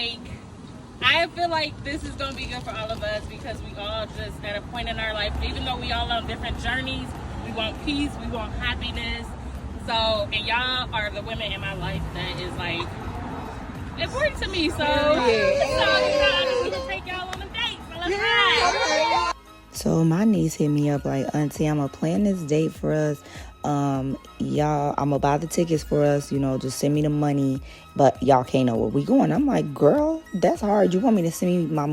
like, I feel like this is gonna be good for all of us because we all just at a point in our life, even though we all on different journeys, we want peace, we want happiness. So, and y'all are the women in my life that is like important to me. So, I just need to take y'all on a date. So let's ride. So my niece hit me up like, Auntie, I'm gonna plan this date for us. Y'all, I'm gonna buy the tickets for us, you know, just send me the money, but y'all can't know where we going. I'm like, girl, that's hard. You want me to send my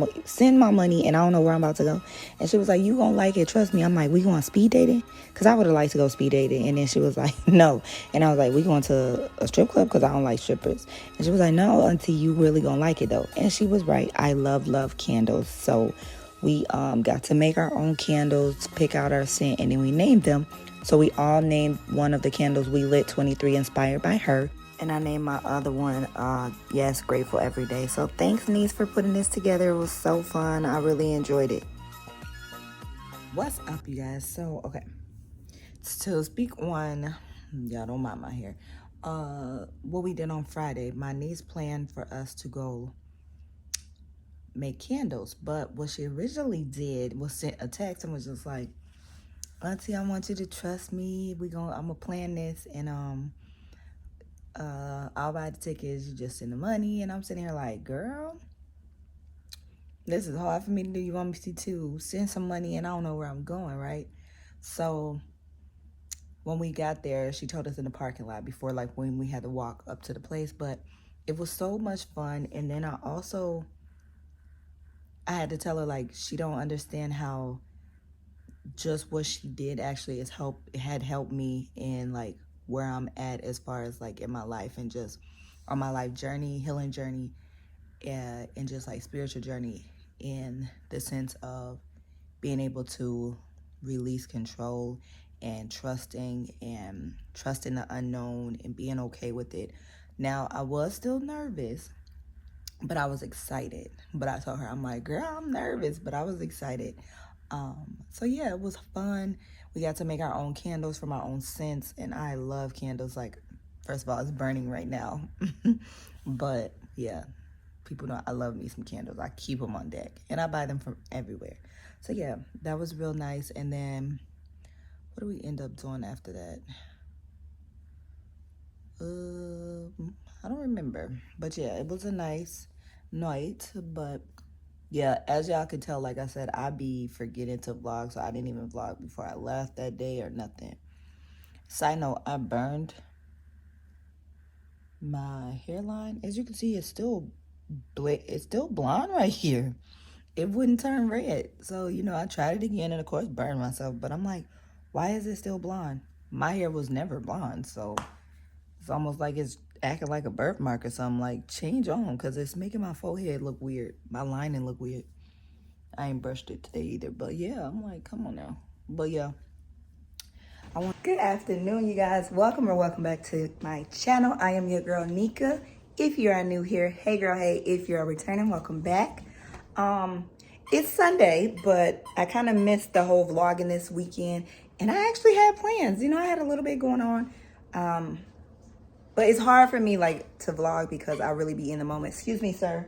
money and I don't know where I'm about to go? And she was like, you gonna like it, trust me. I'm like, we going speed dating? Because I would have liked to go speed dating. And then she was like, no. And I was like, we going to a strip club? Because I don't like strippers. And she was like, no, Auntie, you really gonna like it though. And she was right. I love candles. So we got to make our own candles, pick out our scent, and then we named them. So we all named one of the candles we lit 23 inspired by her. And I named my other one, yes, Grateful Every Day. So thanks, niece, for putting this together. It was so fun. I really enjoyed it. What's up, you guys? So, okay. To speak on, y'all don't mind my hair. What we did on Friday, my niece planned for us to go make candles. But what she originally did was sent a text and was just like, Auntie, I want you to trust me. I'm gonna plan this, and I'll buy the tickets. You just send the money. And I'm sitting here like, girl, this is hard for me to do. You want me to send some money, and I don't know where I'm going, right? So when we got there, she told us in the parking lot before, like when we had to walk up to the place. But it was so much fun. And then I had to tell her, like, she don't understand how just what she did actually had helped me in like where I'm at as far as like in my life and just on my life journey, healing journey, and just like spiritual journey, in the sense of being able to release control and trusting the unknown and being okay with it. Now, I was still nervous, but I was excited. But I told her, I'm like, girl, I'm nervous, but I was excited. So yeah, it was fun. We got to make our own candles from our own scents, and I love candles. Like, first of all, it's burning right now. But yeah, people know I love me some candles. I keep them on deck, and I buy them from everywhere. So yeah, that was real nice. And then what do we end up doing after that? I don't remember, but yeah, it was a nice night. But yeah, as y'all could tell, like I said, I be forgetting to vlog, so I didn't even vlog before I left that day or nothing. Side note, I burned my hairline. As you can see, it's still blonde right here. It wouldn't turn red. So, you know, I tried it again and of course burned myself. But I'm like, why is it still blonde? My hair was never blonde, so it's almost like it's acting like a birthmark or something. Like, change on, because it's making my forehead look weird. My lining look weird. I ain't brushed it today either, but yeah, I'm like, come on now. But yeah, good afternoon, you guys. Welcome back to my channel. I am your girl Nika. If you are new here, hey girl, hey. If you're returning, welcome back. It's Sunday, but I kind of missed the whole vlogging this weekend, and I actually had plans. You know, I had a little bit going on. But it's hard for me, like, to vlog because I really be in the moment. Excuse me, sir.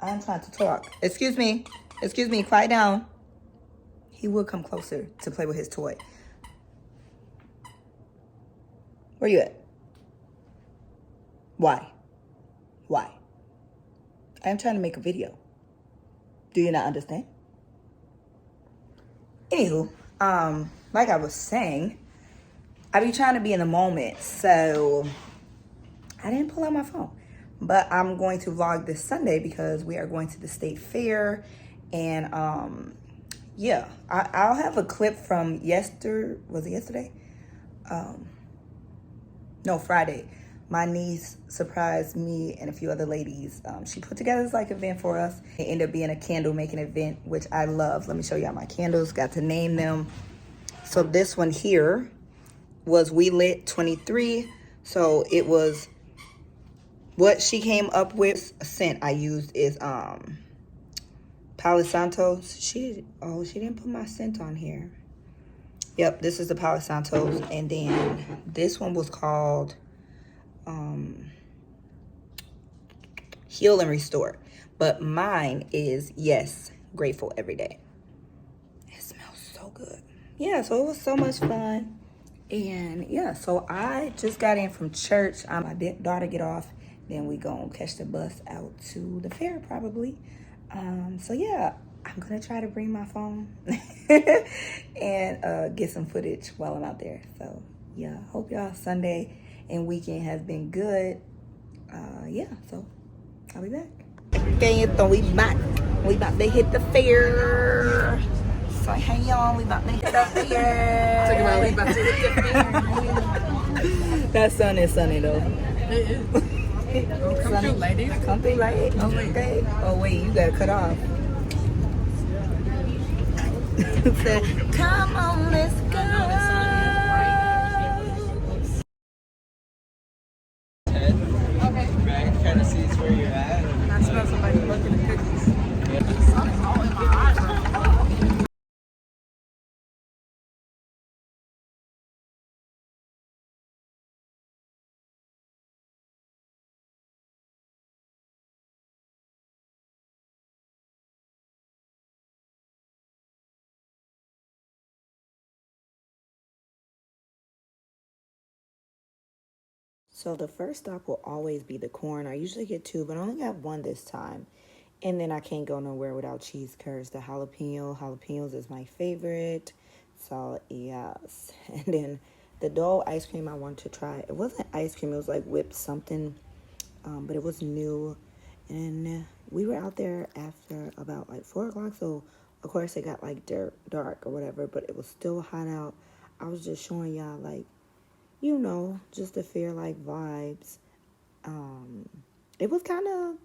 I'm trying to talk. Excuse me, quiet down. He will come closer to play with his toy. Where you at? Why? I am trying to make a video. Do you not understand? Anywho, like I was saying, I be trying to be in the moment, so I didn't pull out my phone. But I'm going to vlog this Sunday because we are going to the state fair. And yeah, I'll have a clip from was it yesterday? No, Friday. My niece surprised me and a few other ladies. She put together this like event for us. It ended up being a candle making event, which I love. Let me show y'all my candles. Got to name them. So this one here was We Lit 23. So it was what she came up with. A scent I used is Palo Santos. She didn't put my scent on here. Yep, this is the Palo Santos. And then this one was called Heal and Restore. But mine is, yes, grateful every day. It smells so good. Yeah, so it was so much fun. And yeah, so I just got in from church. My daughter get off, then we gonna catch the bus out to the fair probably. So yeah, I'm gonna try to bring my phone and get some footage while I'm out there. So yeah, hope y'all Sunday and weekend has been good. Yeah, so I'll be back. Okay, so we back. We about to hit the fair. So hey y'all, we about to hit the fair. Talking about we about to hit the fair. That sun is sunny though. It is. Come through, ladies. Come through, ladies. Oh wait, okay. Oh wait, you gotta cut off. Said, come on, let's go. Okay. Right, kind of sees where you're at. I smell somebody looking at cookies. Something's all in my eyes right now. So the first stop will always be the corn. I usually get two, but I only got one this time. And then I can't go nowhere without cheese curds. The jalapenos is my favorite. So yes. And then the Dole ice cream I wanted to try. It wasn't ice cream, it was like whipped something. But it was new. And we were out there after about like 4 o'clock. So of course it got like dark or whatever, but it was still hot out. I was just showing y'all like, you know, just the fair like vibes. It was kind of,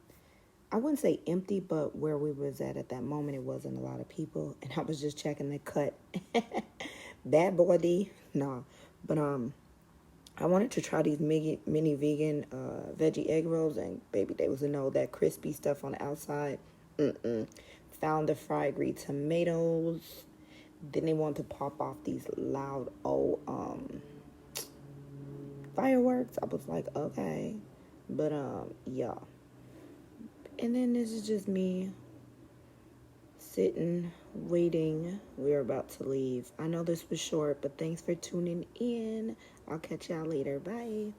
I wouldn't say empty, but where we was at that moment, it wasn't a lot of people. And I was just checking the cut. Bad boy D. No. But I wanted to try these mini vegan veggie egg rolls. And baby, they was a no. That crispy stuff on the outside. Found the fried green tomatoes. Then they wanted to pop off these loud old fireworks. I was like, okay. But yeah. And then this is just me sitting, waiting. We're about to leave. I know this was short, but thanks for tuning in. I'll catch y'all later. Bye.